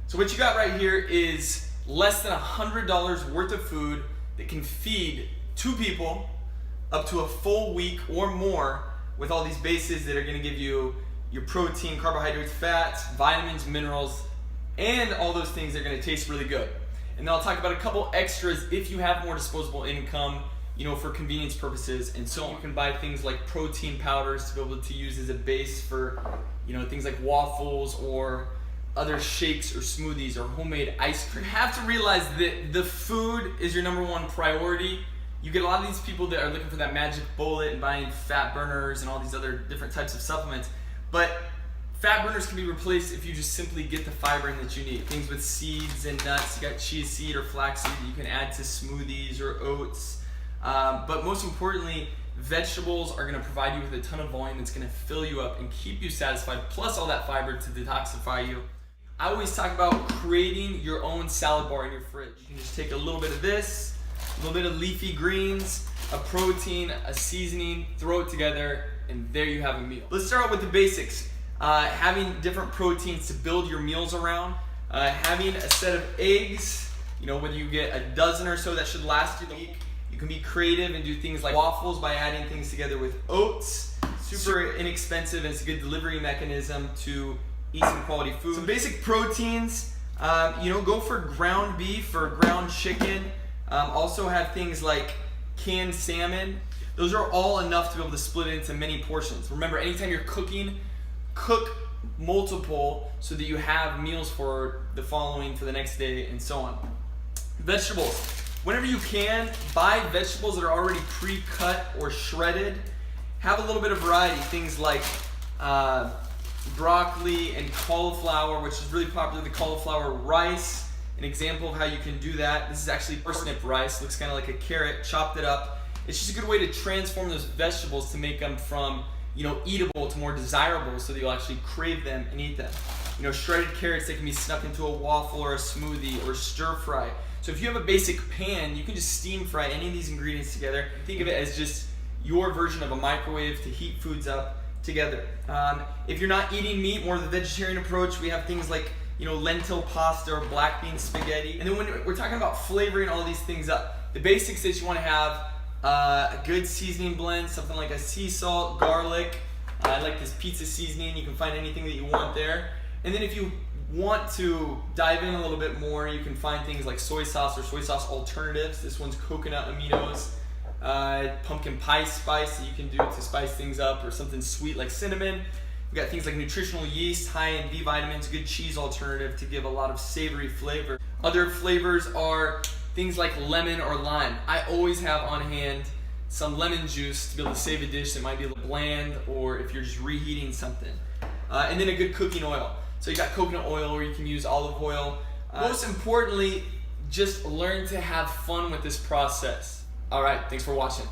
So what you got right here is less than $100 worth of food that can feed 2 people up to a full week or more, with all these bases that are going to give you your protein, carbohydrates, fats, vitamins, minerals, and all those things that are going to taste really good. And then I'll talk about a couple extras if you have more disposable income, for convenience purposes and so on. You can buy things like protein powders to be able to use as a base for, things like waffles or other shakes or smoothies or homemade ice cream. You have to realize that the food is your #1 priority. You get a lot of these people that are looking for that magic bullet and buying fat burners and all these other different types of supplements. But fat burners can be replaced if you just simply get the fiber in that you need. Things with seeds and nuts. You got chia seed or flax seed that you can add to smoothies or oats. But most importantly, vegetables are going to provide you with a ton of volume that's going to fill you up and keep you satisfied, plus all that fiber to detoxify you. I always talk about creating your own salad bar in your fridge. You can just take a little bit of this, a little bit of leafy greens, a protein, a seasoning, throw it together, and there you have a meal. Let's start out with the basics. Having different proteins to build your meals around. Having a set of eggs, whether you get a dozen or so, that should last you the week. You can be creative and do things like waffles by adding things together with oats. Super inexpensive, and it's a good delivery mechanism to eat some quality food. Some basic proteins, go for ground beef or ground chicken. Also have things like canned salmon. Those are all enough to be able to split it into many portions. Remember, anytime you're cooking, cook multiple so that you have meals for the following, for the next day, and so on. Vegetables. Whenever you can, buy vegetables that are already pre-cut or shredded. Have a little bit of variety. Things like broccoli and cauliflower, which is really popular, the cauliflower rice. An example of how you can do that. This is actually parsnip rice. Looks kind of like a carrot. Chopped it up. It's just a good way to transform those vegetables to make them from eatable to more desirable, so that you'll actually crave them and eat them. Shredded carrots that can be snuck into a waffle or a smoothie or stir fry. So if you have a basic pan, you can just steam fry any of these ingredients together. Think of it as just your version of a microwave to heat foods up together. If you're not eating meat, more of the vegetarian approach, we have things like lentil pasta or black bean spaghetti. And then when we're talking about flavoring all these things up, the basics is you want to have a good seasoning blend, something like a sea salt, garlic. I like this pizza seasoning. You can find anything that you want there. And then if you want to dive in a little bit more, you can find things like soy sauce or soy sauce alternatives. This one's coconut aminos, pumpkin pie spice that you can do to spice things up, or something sweet like cinnamon. We've got things like Nutritional yeast, high in B vitamins, good cheese alternative to give a lot of savory flavor. Other flavors are things like lemon or lime. I always have on hand some lemon juice to be able to save a dish that might be a little bland, or if you're just reheating something. And then a good cooking oil. So you got coconut oil, or you can use olive oil. Most importantly, just learn to have fun with this process. All right, thanks for watching.